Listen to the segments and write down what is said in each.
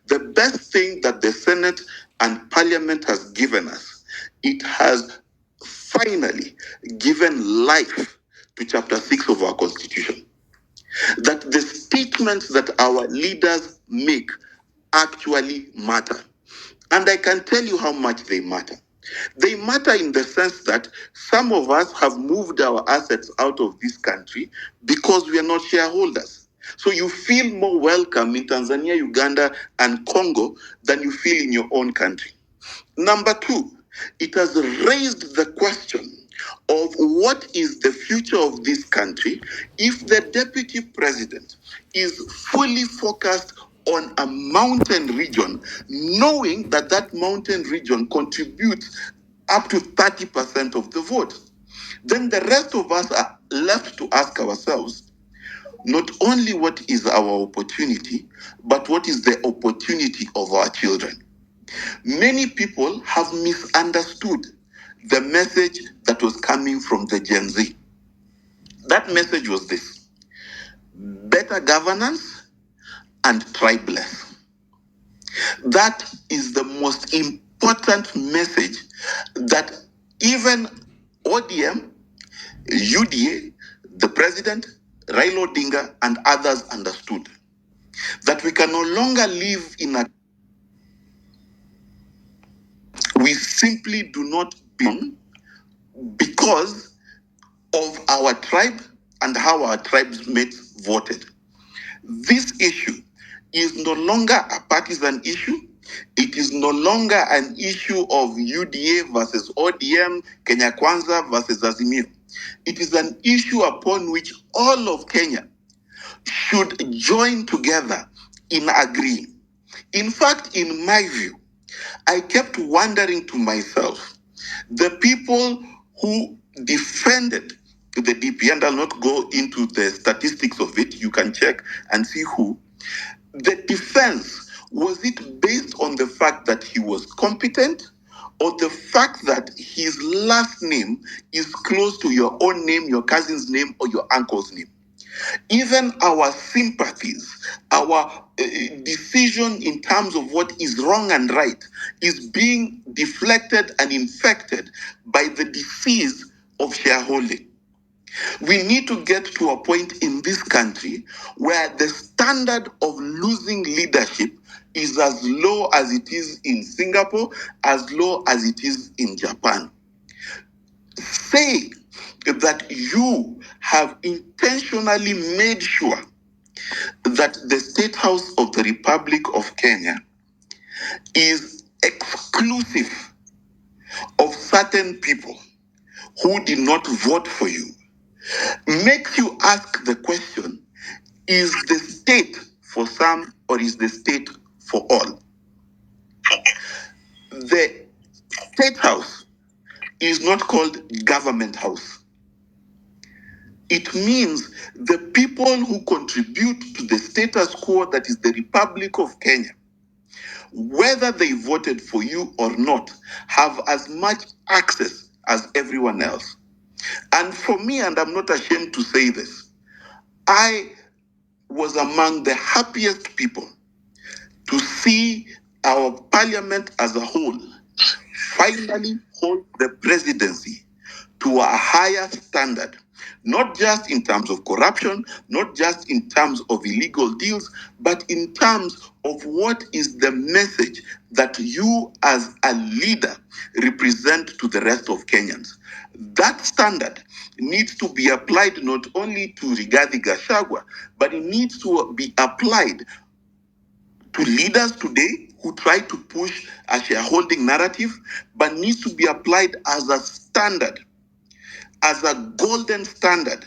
The best thing that the Senate and Parliament has given us, it has finally given life to Chapter 6 of our Constitution. That the statements that our leaders make actually matter. And I can tell you how much they matter. They matter in the sense that some of us have moved our assets out of this country because we are not shareholders. So you feel more welcome in Tanzania, Uganda, and Congo than you feel in your own country. Number two, it has raised the question of what is the future of this country if the deputy president is fully focused on a mountain region, knowing that that mountain region contributes up to 30% of the vote. Then the rest of us are left to ask ourselves, not only what is our opportunity, but what is the opportunity of our children. Many people have misunderstood the message that was coming from the Gen Z. That message was this: better governance and tribeless. That is the most important message that even ODM, UDA, the president, Raila Odinga, and others understood. That we can no longer live in a... We simply do not belong because of our tribe and how our tribe's mates voted. This issue is no longer a partisan issue. It is no longer an issue of UDA versus ODM, Kenya Kwanza versus Azimio. It is an issue upon which all of Kenya should join together in agreeing. In fact, in my view, I kept wondering to myself, the people who defended the DP, and I'll not go into the statistics of it, you can check and see who. The defense, was it based on the fact that he was competent, or the fact that his last name is close to your own name, your cousin's name, or your uncle's name? Even our sympathies, our decision in terms of what is wrong and right is being deflected and infected by the disease of shareholding. We need to get to a point in this country where the standard of losing leadership is as low as it is in Singapore, as low as it is in Japan. Say that you have intentionally made sure that the State House of the Republic of Kenya is exclusive of certain people who did not vote for you. Makes you ask the question, is the state for some or is the state for all? The State House is not called Government House. It means the people who contribute to the status quo that is the Republic of Kenya, whether they voted for you or not, have as much access as everyone else. And for me, and I'm not ashamed to say this, I was among the happiest people to see our parliament as a whole finally hold the presidency to a higher standard, not just in terms of corruption, not just in terms of illegal deals, but in terms of what is the message that you as a leader represent to the rest of Kenyans. That standard needs to be applied not only to Rigathi Gachagua, but it needs to be applied to leaders today who try to push a shareholding narrative, but needs to be applied as a standard, as a golden standard,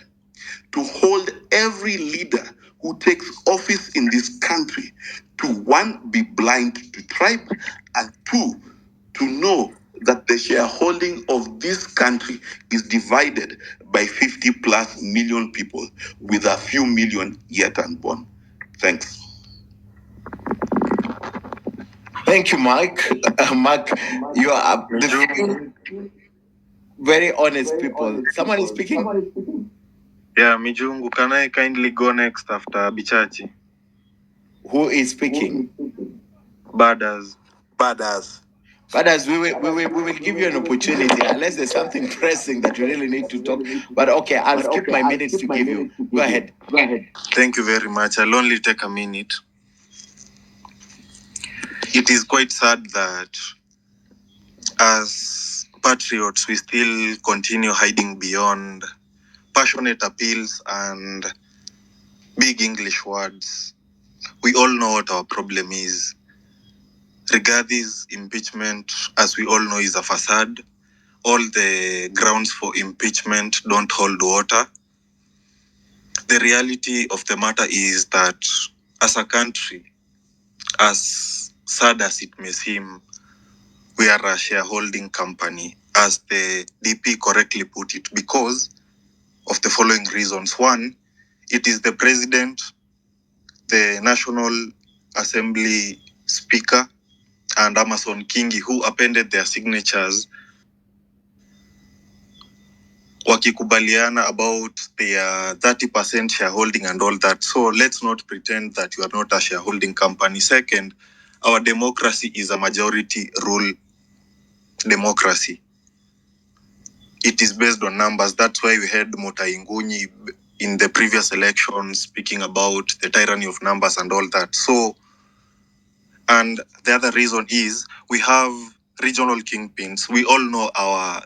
to hold every leader who takes office in this country to, one, be blind to tribe, and two, to know that the shareholding of this country is divided by 50 plus million people, with a few million yet unborn. Thanks. Thank you, Mark. Mark, you are very honest people. Someone is speaking? Yeah, Mijungu, can I kindly go next after Bichachi? Who is speaking? Badas. But as we will give you an opportunity, unless there's something pressing that you really need to talk. But okay, I'll skip my minutes to give you. Go ahead. Thank you very much. I'll only take a minute. It is quite sad that as patriots, we still continue hiding beyond passionate appeals and big English words. We all know what our problem is. Rigathi impeachment, as we all know, is a facade. All the grounds for impeachment don't hold water. The reality of the matter is that as a country, as sad as it may seem, we are a shareholding company, as the DP correctly put it, because of the following reasons. One, it is the president, the National Assembly Speaker, and Amason Kingi who appended their signatures wakikubaliana about their 30% shareholding and all that. So let's not pretend that you are not a shareholding company. Second, our democracy is a majority rule democracy. It is based on numbers. That's why we had Mutainguni in the previous election speaking about the tyranny of numbers and all that. So, and the other reason is we have regional kingpins. We all know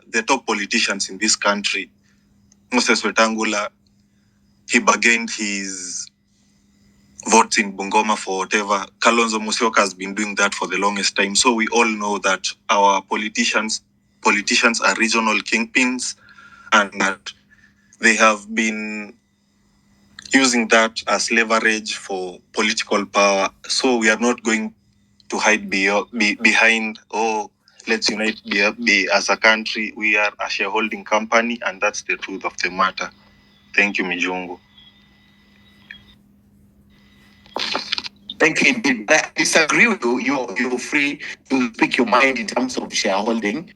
the top politicians in this country. Moses Wetangula, he bargained his votes in Bungoma for whatever. Kalonzo Musyoka has been doing that for the longest time. So we all know that our politicians are regional kingpins, and that they have been using that as leverage for political power. So we are not going to hide behind, oh, let's unite as a country. We are a shareholding company, and that's the truth of the matter. Thank you, Mijungu. Thank you indeed. I disagree with you. You're free to speak your mind in terms of shareholding.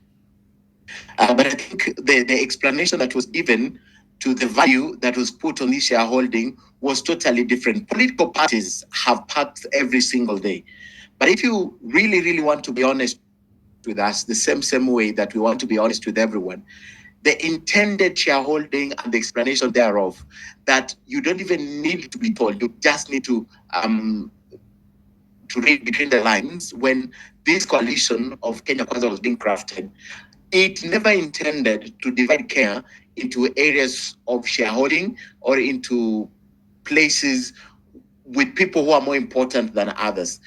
But I think the explanation that was given to the value that was put on this shareholding was totally different. Political parties have packed every single day. But if you really, really want to be honest with us, the same way that we want to be honest with everyone, the intended shareholding and the explanation thereof, that you don't even need to be told, you just need to read between the lines. When this coalition of Kenya Kwanza was being crafted, it never intended to divide Kenya into areas of shareholding or into places with people who are more important than others.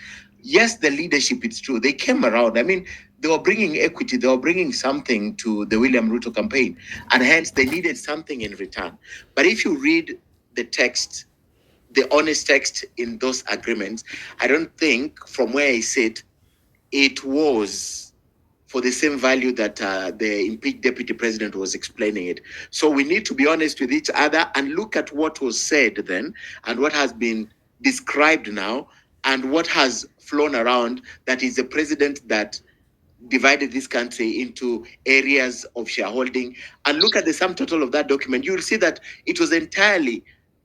Yes, the leadership, it's true. They came around. I mean, they were bringing equity. They were bringing something to the William Ruto campaign, and hence they needed something in return. But if you read the text, the honest text in those agreements, I don't think from where I sit, it was for the same value that the impeached deputy president was explaining it. So we need to be honest with each other and look at what was said then and what has been described now and what has flown around, that is the president that divided this country into areas of shareholding. And look at the sum total of that document. You'll see that it was entirely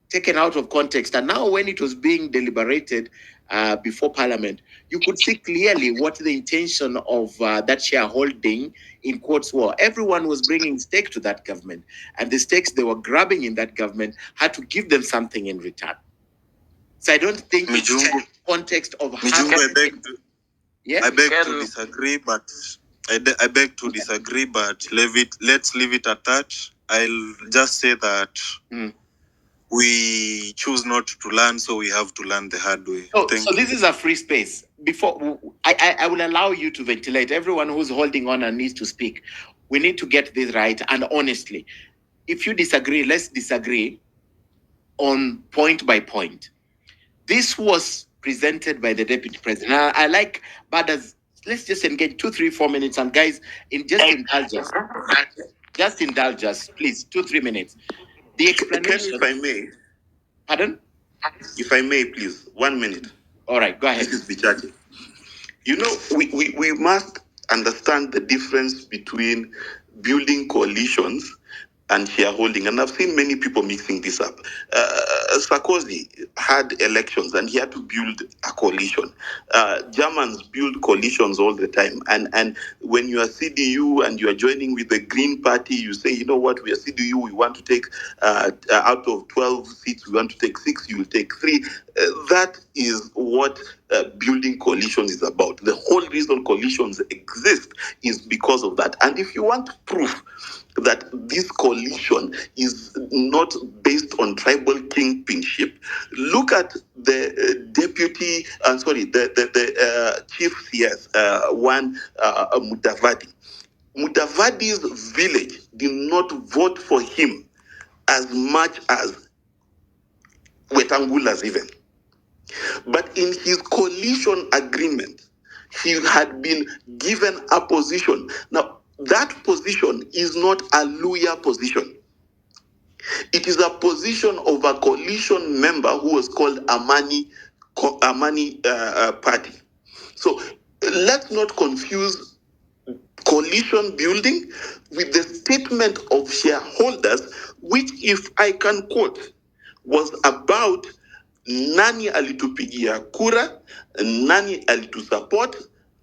taken out of context. And now when it was being deliberated before Parliament, you could see clearly what the intention of that shareholding in quotes were. Everyone was bringing stake to that government, and the stakes they were grabbing in that government had to give them something in return. So I don't think Mijungu, it's the context of Mijungu, yeah? I beg to disagree, but I beg to disagree, but let's leave it at that. I'll just say that we choose not to learn, so we have to learn the hard way. So this is a free space. Before I will allow you to ventilate. Everyone who's holding on and needs to speak. We need to get this right. And honestly, if you disagree, let's disagree on point by point. This was presented by the deputy president. I like, but let's just engage 2, 3, 4 minutes. And guys, indulge us. Just indulge us, please. 2, 3 minutes. The explanation. If I may. Pardon? If I may, please. 1 minute. All right, go ahead. This is Bichachi. You know, we must understand the difference between building coalitions and shareholding, and I've seen many people mixing this up. Sarkozy had elections and he had to build a coalition. Germans build coalitions all the time, and when you are CDU and you are joining with the Green Party, you say, you know what, we are CDU, we want to take out of 12 seats, we want to take 6, you will take 3. That is what building coalitions is about. The whole reason coalitions exist is because of that. And if you want proof that this coalition is not based on tribal kingpinship, look at the chief CS, Mudavadi. Mudavadi's village did not vote for him as much as Wetangula's even. But in his coalition agreement, he had been given a position. Now, that position is not a Luya position. It is a position of a coalition member who was called Amani Party. So let's not confuse coalition building with the statement of shareholders, which, if I can quote, was about nani alitupigia kura, nani alitusupport,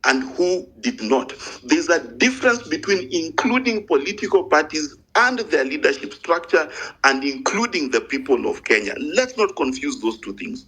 and who did not. There's a difference between including political parties and their leadership structure and including the people of Kenya. Let's not confuse those two things.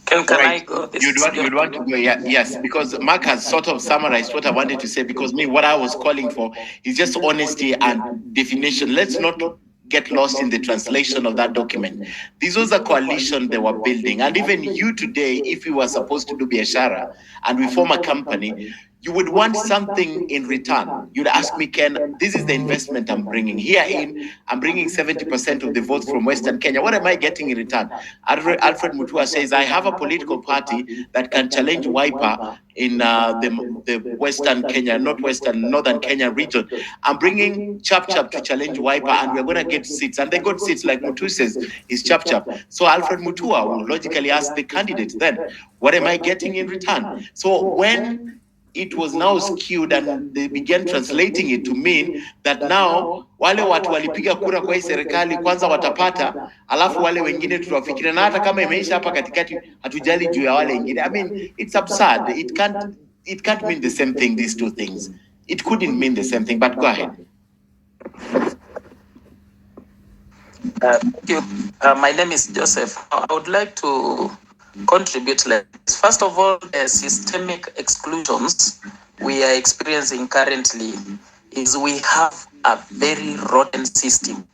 Can right. I go? You'd want to go, yeah, yes, because Mark has sort of summarized what I wanted to say, because what I was calling for is just honesty and definition. Let's not get lost in the translation of that document. This was a coalition they were building. And even you today, if you were supposed to do biashara and we form a company, you would want something in return. You'd ask me, Ken, this is the investment I'm bringing. Herein, I'm bringing 70% of the votes from Western Kenya. What am I getting in return? Alfred Mutua says, I have a political party that can challenge Wiper in the Western Kenya, Northern Kenya region. I'm bringing Chap Chap to challenge Wiper, and we're going to get seats. And they got seats, like Mutu says, is Chap Chap. So Alfred Mutua will logically ask the candidates then, what am I getting in return? So when it was now skewed and they began translating it to mean that now wale watu walipiga kura kwa hii serikali kwanza watapata, alafu wale wengine tutawafikiria, na hata kama imeisha hapa katikati hatujali juu ya wale wengine. I mean, it's absurd. It can't mean the same thing, these two things. It couldn't mean the same thing, but go ahead. Thank you. My name is Joseph. I would like to contribute. First of all, the systemic exclusions we are experiencing currently is we have a very rotten system.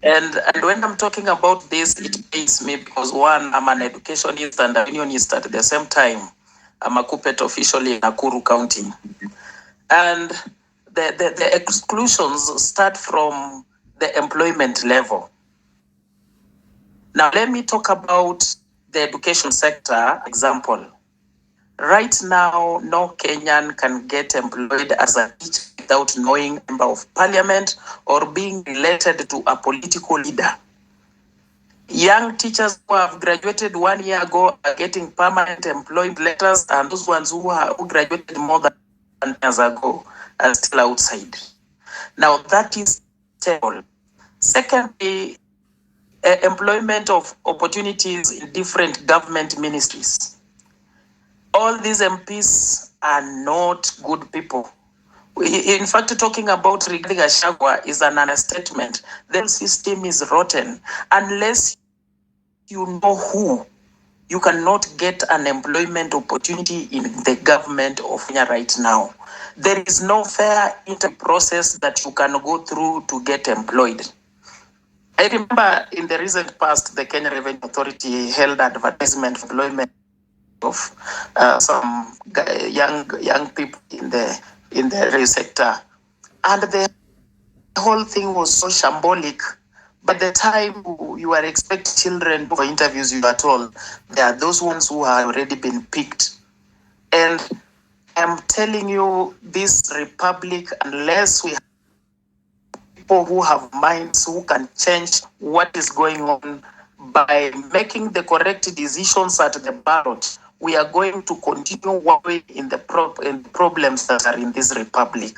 And when I'm talking about this, it pains me because, one, I'm an educationist and a unionist at the same time. I'm a Kupet official in Nakuru County. And the exclusions start from the employment level. Now, let me talk about the education sector example. Right now, no Kenyan can get employed as a teacher without knowing a member of parliament or being related to a political leader. Young teachers who have graduated 1 year ago are getting permanent employment letters, and those ones who graduated more than 10 years ago are still outside. Now, that is terrible. Secondly, employment of opportunities in different government ministries. All these MPs are not good people. In fact, talking about regarding Gachagua is an understatement. The system is rotten. Unless you know who, you cannot get an employment opportunity in the government of Kenya right now. There is no fair interview process that you can go through to get employed. I remember in the recent past, the Kenya Revenue Authority held advertisement for employment of some young people in the rail sector, and the whole thing was so shambolic. By the time you are expecting children for interviews, you are told there are those ones who have already been picked. And I'm telling you, this republic, unless we have people who have minds who can change what is going on by making the correct decisions at the ballot, we are going to continue working in the problems that are in this republic.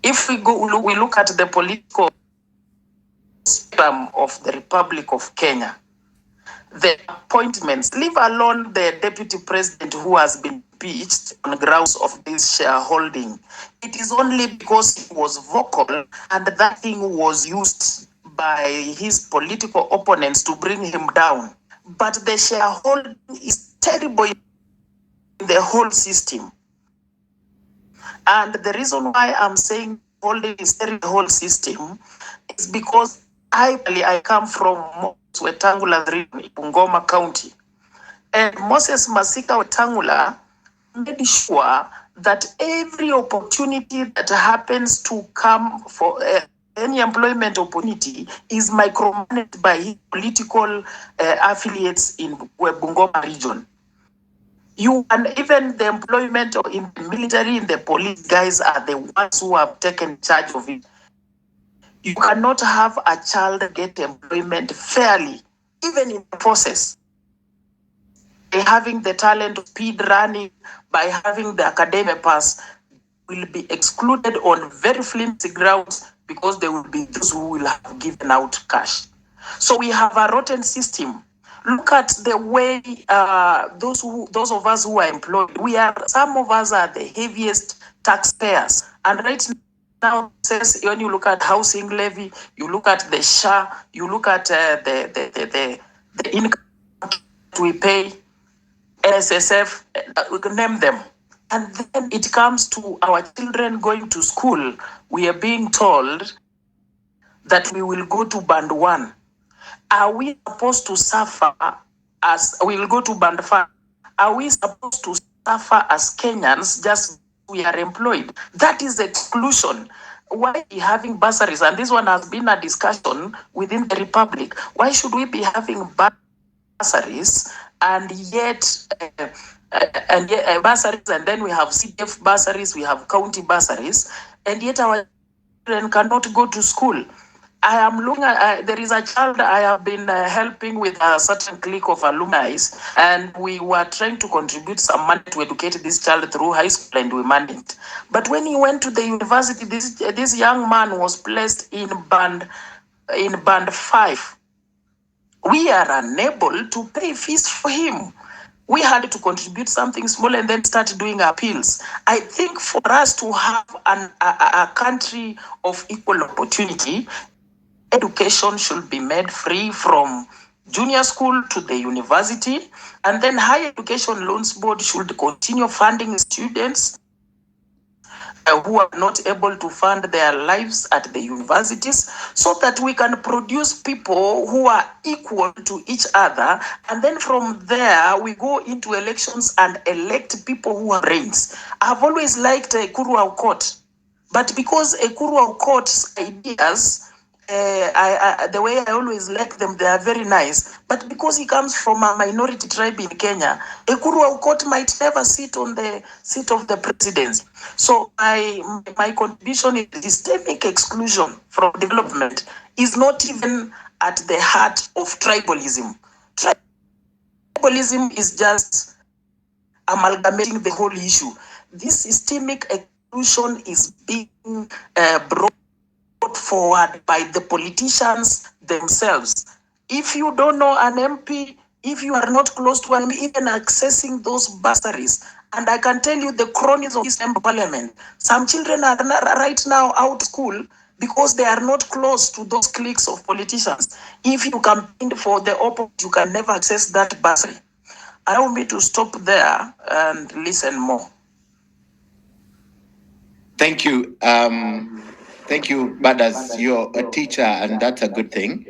If we look at the political system of the Republic of Kenya, the appointments, leave alone the deputy president who has been impeached on grounds of this shareholding. It is only because he was vocal and that thing was used by his political opponents to bring him down. But the shareholding is terrible in the whole system. And the reason why I'm saying holding is terrible in the whole system is because I come from Wetangula region, Bungoma County. And Moses Masika Wetangula made sure that every opportunity that happens to come for any employment opportunity is micromanaged by his political affiliates in Bungoma region. And even the employment in the military, in the police, guys are the ones who have taken charge of it. You cannot have a child get employment fairly, even in the process. By having the talent of speed running, by having the academic pass, will be excluded on very flimsy grounds because there will be those who will have given out cash. So we have a rotten system. Look at the way those of us who are employed, some of us are the heaviest taxpayers. And right now, says when you look at housing levy, you look at the SHA, you look at the income we pay, NSSF, we can name them. And then it comes to our children going to school. We are being told that we will go to band 1. Are we supposed to suffer as we will go to band 5? Are we supposed to suffer as Kenyans just we are employed? That is exclusion. Why be having bursaries? And this one has been a discussion within the Republic. Why should we be having bursaries and yet bursaries, and then we have CDF bursaries, we have county bursaries, and yet our children cannot go to school? I am looking at, there is a child I have been helping with a certain clique of alumni, and we were trying to contribute some money to educate this child through high school, and we managed. But when he went to the university, this young man was placed in band 5. We are unable to pay fees for him. We had to contribute something small and then start doing appeals. I think for us to have a country of equal opportunity, education should be made free from junior school to the university, and then Higher Education Loans Board should continue funding students who are not able to fund their lives at the universities, so that we can produce people who are equal to each other. And then from there, we go into elections and elect people who have brains. I've always liked Ekuru Aukot, but because Ekuru Aukot's ideas, the way I always like them, they are very nice. But because he comes from a minority tribe in Kenya, Ekuru Aukot might never sit on the seat of the presidency. So my contribution is systemic exclusion from development is not even at the heart of tribalism. Tribalism is just amalgamating the whole issue. This systemic exclusion is being brought forward by the politicians themselves. If you don't know an MP, if you are not close to an MP, even accessing those bursaries, and I can tell you the cronies of this parliament, some children are right now out of school because they are not close to those cliques of politicians. If you campaign for the opposite, you can never access that bursary. Allow me to stop there and listen more. Thank you. Thank you, Badas. You're a teacher, and that's a good thing.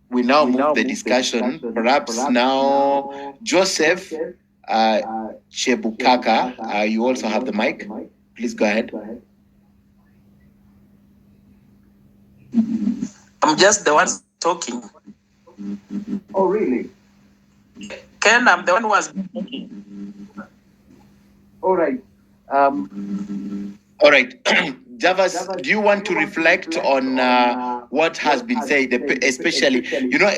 We now move the discussion. Perhaps now, Joseph Chebukaka, you also have the mic. Please go ahead. I'm just the one talking. Oh, really? Ken, I'm the one who was talking. All right. All right. Javas, do you want to reflect on what has been said, especially,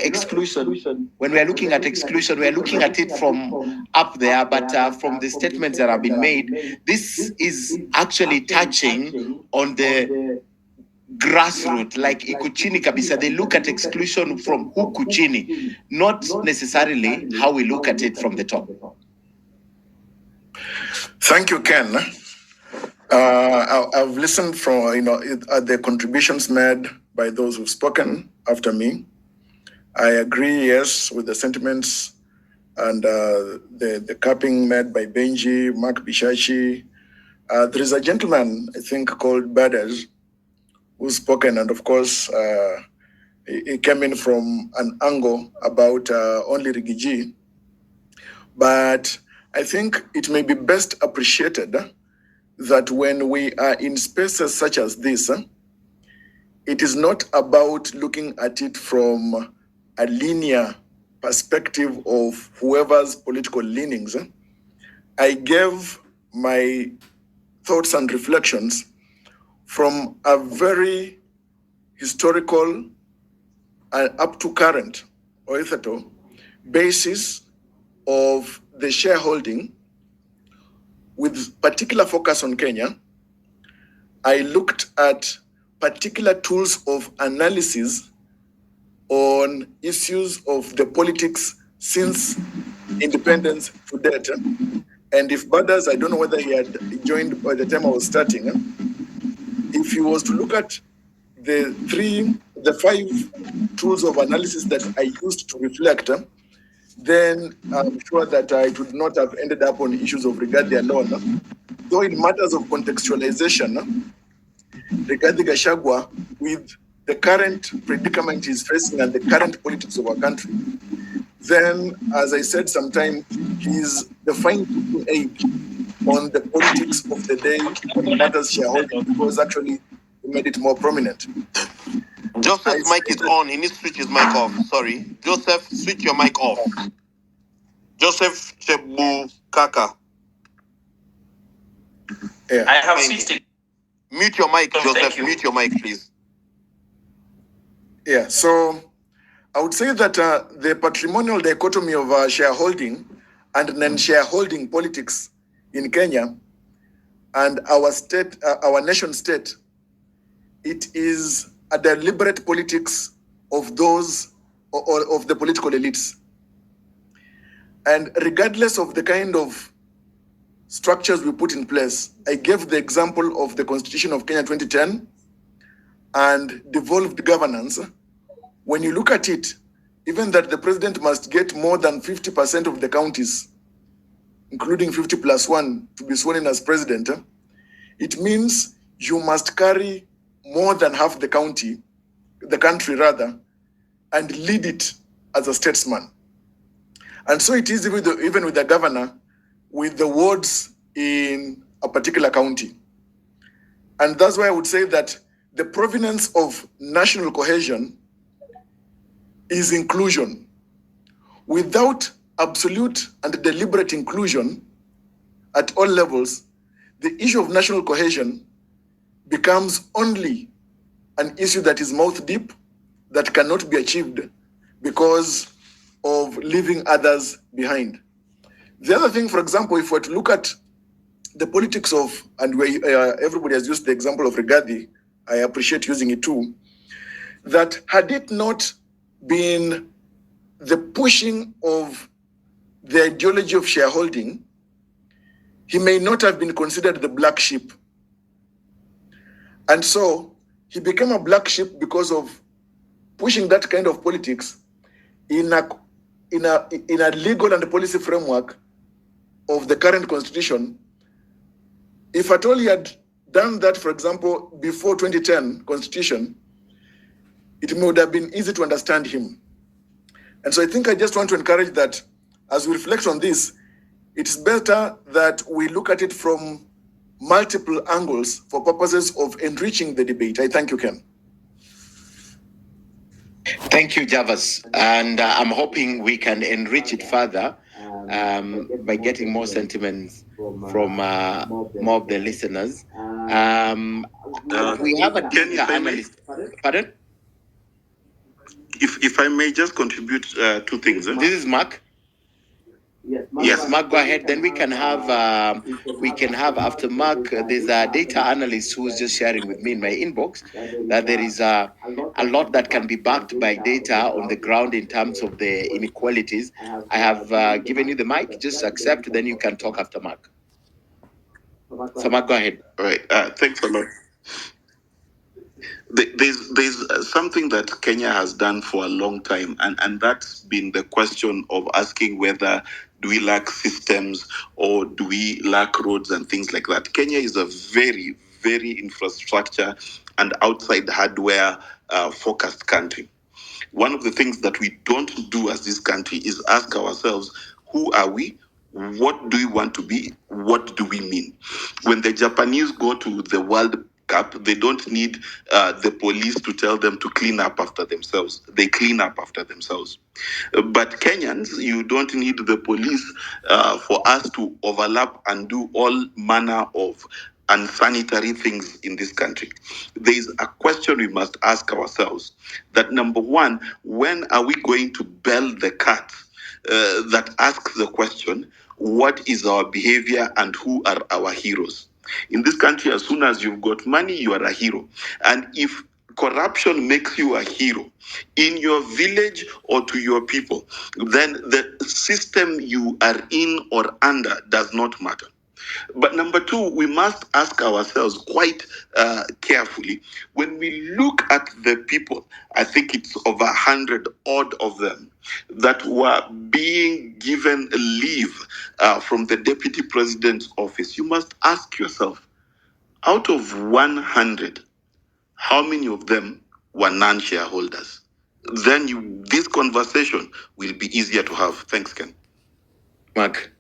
exclusion? When we are looking at exclusion, we are looking at it from up there, but from the statements that have been made, this is actually touching on the grassroots, like ikuchini kabisa. They look at exclusion from huku chini, not necessarily how we look at it from the top. Thank you, Ken. I've listened from the contributions made by those who've spoken after me. I agree, yes, with the sentiments and the capping made by Benji, Mark Bishashi. There is a gentleman, I think, called Baders, who's spoken, and of course, he came in from an angle about only Rigiji. But I think it may be best appreciated that when we are in spaces such as this, it is not about looking at it from a linear perspective of whoever's political leanings. I gave my thoughts and reflections from a very historical and up to current or ethical basis of the shareholding with particular focus on Kenya. I looked at particular tools of analysis on issues of the politics since independence to date. And if Badas, I don't know whether he had joined by the time I was starting, if he was to look at the 5 tools of analysis that I used to reflect, then I'm sure that I would not have ended up on issues of Rigathi alone. Though in matters of contextualization, Rigathi Gachagua, with the current predicament he's facing and the current politics of our country, then, as I said sometime, he's the fine-tuning aid on the politics of the day when it matters shareholding, because actually he made it more prominent. Joseph's mic is on. He needs to switch his mic off. Sorry. Joseph, switch your mic off. Joseph Chebu Kaka. Yeah. I have switched it. Mute your mic, Oh, Joseph. thank you. Mute your mic, please. Yeah, so I would say that the patrimonial dichotomy of shareholding and non-shareholding politics in Kenya and our state, our nation state, it is a deliberate politics of those or of the political elites. And regardless of the kind of structures we put in place, I gave the example of the Constitution of Kenya 2010 and devolved governance. When you look at it, even that the president must get more than 50% of the counties, including 50+1, to be sworn in as president, it means you must carry more than half the country rather, and lead it as a statesman. And so it is even with the governor, with the wards in a particular county. And that's why I would say that the provenance of national cohesion is inclusion. Without absolute and deliberate inclusion at all levels, the issue of national cohesion becomes only an issue that is mouth deep, that cannot be achieved because of leaving others behind. The other thing, for example, if we're to look at the politics of, and where everybody has used the example of Rigathi, I appreciate using it too, that had it not been the pushing of the ideology of shareholding, he may not have been considered the black sheep. And so he became a black sheep because of pushing that kind of politics in a legal and policy framework of the current constitution. If at all he had done that, for example, before 2010 constitution, it would have been easy to understand him. And so I think I just want to encourage that as we reflect on this, it's better that we look at it from multiple angles for purposes of enriching the debate. I thank you, Ken. Thank you, Javas. And I'm hoping we can enrich it further by getting more sentiments from more of the listeners. we have a Ken, data if I may? analyst. Pardon? If I may just contribute two things. This is Mark. Yes, Mark, go ahead. Then we can have after Mark, there's a data analyst who's just sharing with me in my inbox that there is a lot that can be backed by data on the ground in terms of the inequalities. I have given you the mic. Just accept, then you can talk after Mark. So Mark, go ahead. All right. Thanks a lot. There's something that Kenya has done for a long time, and that's been the question of asking whether do we lack systems or do we lack roads and things like that. Kenya is a very, very infrastructure and outside hardware focused country. One of the things that we don't do as this country is ask ourselves, who are we? What do we want to be? What do we mean? When the Japanese go to the World Cup, they don't need the police to tell them to clean up after themselves. They clean up after themselves. But Kenyans, you don't need the police for us to overlap and do all manner of unsanitary things in this country. There is a question we must ask ourselves that number one, when are we going to bell the cat that asks the question, what is our behavior and who are our heroes? In this country, as soon as you've got money, you are a hero. And if corruption makes you a hero in your village or to your people, then the system you are in or under does not matter. But number two, we must ask ourselves quite carefully, when we look at the people, I think it's over 100 odd of them that were being given leave from the deputy president's office, you must ask yourself, out of 100, how many of them were non-shareholders? Then this conversation will be easier to have. Thanks, Ken. Mark.